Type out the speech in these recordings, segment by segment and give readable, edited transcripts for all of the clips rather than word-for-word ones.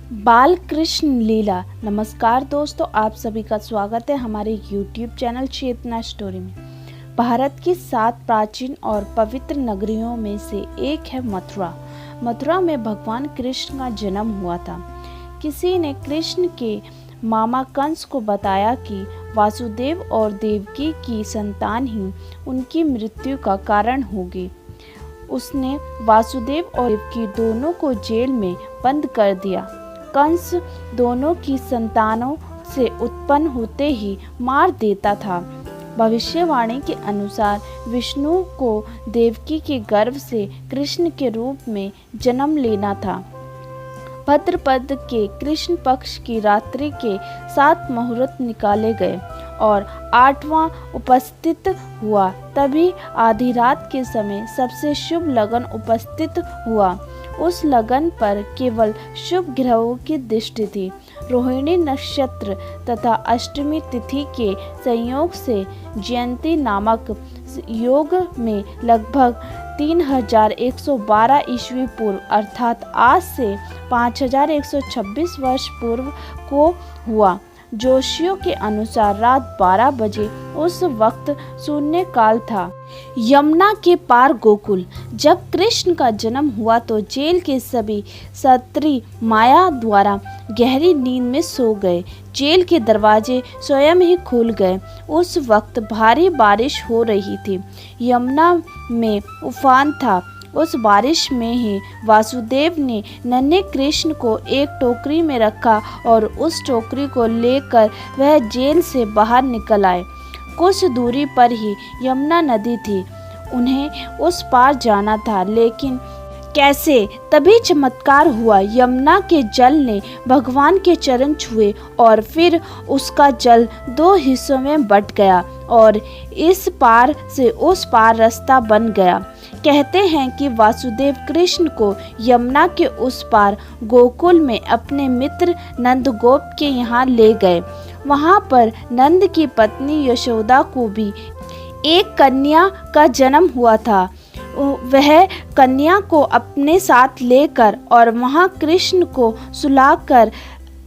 बाल कृष्ण लीला। नमस्कार दोस्तों, आप सभी का स्वागत है हमारे YouTube चैनल चेतना स्टोरी में। भारत की 7 प्राचीन और पवित्र नगरियों में से एक है मथुरा। मथुरा में भगवान कृष्ण का जन्म हुआ था। किसी ने कृष्ण के मामा कंस को बताया कि वासुदेव और देवकी की संतान ही उनकी मृत्यु का कारण होगी। उसने वासुदेव और देवकी दोनों को जेल में बंद कर दिया। कंस दोनों की संतानों से उत्पन्न होते ही मार देता था। भविष्यवाणी के अनुसार विष्णु को देवकी के गर्भ से कृष्ण के रूप में जन्म लेना था। भद्रपद के कृष्ण पक्ष की रात्रि के 7 मुहूर्त निकाले गए और 8वां उपस्थित हुआ। तभी आधी रात के समय सबसे शुभ लगन उपस्थित हुआ। उस लगन पर केवल शुभ ग्रहों की दृष्टि थी। रोहिणी नक्षत्र तथा अष्टमी तिथि के संयोग से जयंती नामक योग में लगभग 3112 ईस्वी पूर्व अर्थात आज से 5126 वर्ष पूर्व को हुआ। जोशियों के अनुसार रात 12 बजे उस वक्त शून्य काल था। यमुना के पार गोकुल। जब कृष्ण का जन्म हुआ तो जेल के सभी सत्री माया द्वारा गहरी नींद में सो गए। जेल के दरवाजे स्वयं ही खुल गए। उस वक्त भारी बारिश हो रही थी। यमुना में उफान था। उस बारिश में ही वासुदेव ने नन्हे कृष्ण को एक टोकरी में रखा और उस टोकरी को लेकर वह जेल से बाहर निकल आए। कुछ दूरी पर ही यमुना नदी थी। उन्हें उस पार जाना था, लेकिन कैसे? तभी चमत्कार हुआ। यमुना के जल ने भगवान के चरण छुए और फिर उसका जल 2 हिस्सों में बंट गया और इस पार से उस पार रास्ता बन गया। कहते हैं कि वासुदेव कृष्ण को यमुना के उस पार गोकुल में अपने मित्र नंदगोप के यहाँ ले गए। वहाँ पर नंद की पत्नी यशोदा को भी एक कन्या का जन्म हुआ था। वह कन्या को अपने साथ लेकर और वहाँ कृष्ण को सुलाकर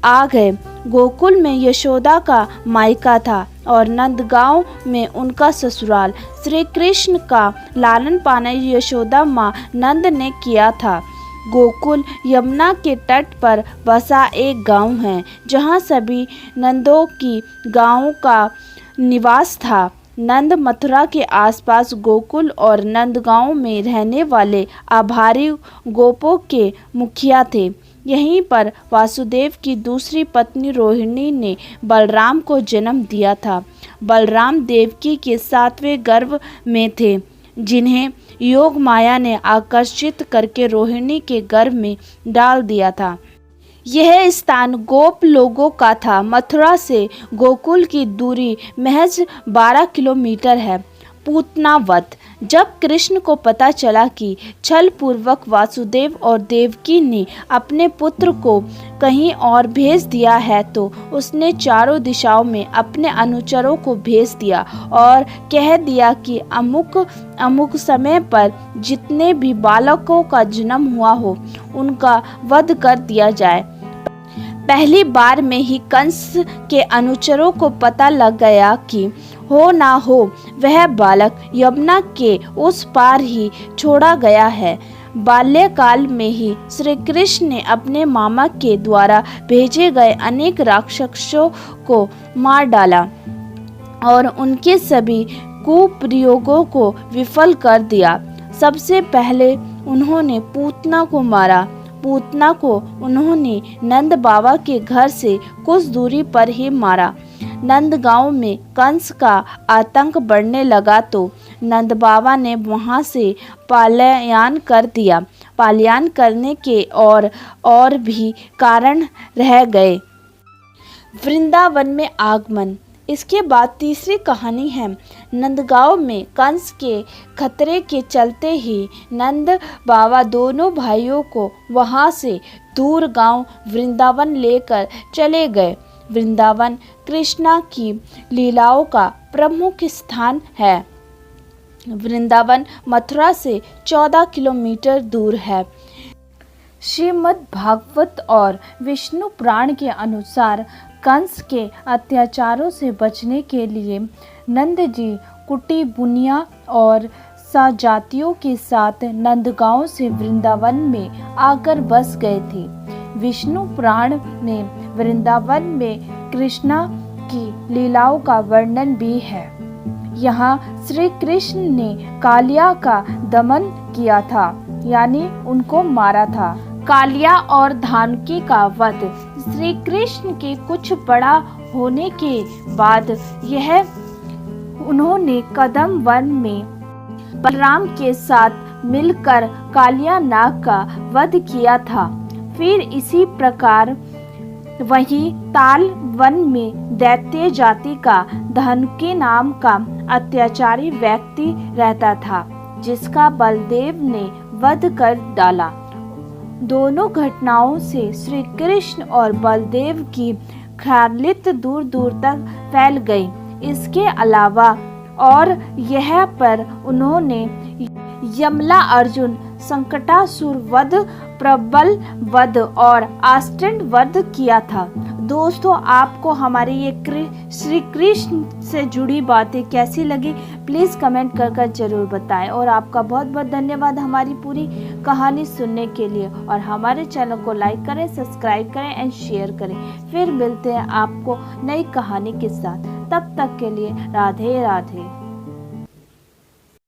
आ गए। गोकुल में यशोदा का मायका था और नंदगांव में उनका ससुराल। श्री कृष्ण का लालन पालन यशोदा माँ नंद ने किया था। गोकुल यमुना के तट पर बसा एक गांव है, जहाँ सभी नंदों की गांवों का निवास था। नंद मथुरा के आसपास गोकुल और नंदगांव में रहने वाले आभारी गोपों के मुखिया थे। यहीं पर वासुदेव की दूसरी पत्नी रोहिणी ने बलराम को जन्म दिया था। बलराम देवकी के 7वें गर्भ में थे, जिन्हें योग माया ने आकर्षित करके रोहिणी के गर्भ में डाल दिया था। यह स्थान गोप लोगों का था। मथुरा से गोकुल की दूरी महज 12 किलोमीटर है। पूतना वध। जब कृष्ण को पता चला कि छल पूर्वक वासुदेव और देवकी ने अपने पुत्र को कहीं और भेज दिया है, तो उसने चारों दिशाओं में अपने अनुचरों को भेज दिया और कह दिया कि अमुक समय पर जितने भी बालकों का जन्म हुआ हो, उनका वध कर दिया जाए। पहली बार में ही कंस के अनुचरों को पता लग गया कि हो ना हो वह बालक यमुना के उस पार ही छोड़ा गया है। बाल्यकाल में ही श्री कृष्ण ने अपने मामा के द्वारा भेजे गए अनेक राक्षसों को मार डाला और उनके सभी कुप्रयोगों को विफल कर दिया। सबसे पहले उन्होंने पूतना को मारा। पूतना को उन्होंने नंद बाबा के घर से कुछ दूरी पर ही मारा। नंदगांव में कंस का आतंक बढ़ने लगा तो नंद बाबा ने वहां से पलायन कर दिया। पलायन करने के और भी कारण रह गए। वृंदावन में आगमन। इसके बाद तीसरी कहानी है। नंदगांव में कंस के खतरे के चलते ही नंद बाबा दोनों भाइयों को वहां से दूर गांव वृंदावन लेकर चले गए। वृंदावन कृष्णा की लीलाओं का प्रमुख स्थान है। वृंदावन मथुरा से 14 किलोमीटर दूर है। श्रीमद् भागवत और विष्णु पुराण के अनुसार कंस के अत्याचारों से बचने के लिए नंद जी कुटी बुनिया और सजातियों के साथ नंदगांव से वृंदावन में आकर बस गए थे। विष्णु पुराण में वृंदावन में कृष्णा की लीलाओं का वर्णन भी है। यहाँ श्री कृष्ण ने कालिया का दमन किया था, यानी उनको मारा था। कालिया और धानुकी का वध श्री कृष्ण के कुछ बड़ा होने के बाद यह उन्होंने कदम वन में बलराम के साथ मिलकर कालिया नाग का वध किया था। फिर इसी प्रकार वहीं ताल वन में दैत्य जाति का धानुकी नाम का अत्याचारी व्यक्ति रहता था, जिसका बलदेव ने वध कर डाला। दोनों घटनाओं से श्री कृष्ण और बलदेव की ख्यालियत दूर दूर तक फैल गई। इसके अलावा और यह पर उन्होंने यमला अर्जुन, संकटासुर वध, प्रबल वध और आस्टेंड वध किया था। दोस्तों, आपको हमारी ये श्री कृष्ण से जुड़ी बातें कैसी लगी, प्लीज़ कमेंट कर जरूर बताएं। और आपका बहुत बहुत धन्यवाद हमारी पूरी कहानी सुनने के लिए। और हमारे चैनल को लाइक करें, सब्सक्राइब करें एंड शेयर करें। फिर मिलते हैं आपको नई कहानी के साथ। तब तक के लिए राधे राधे।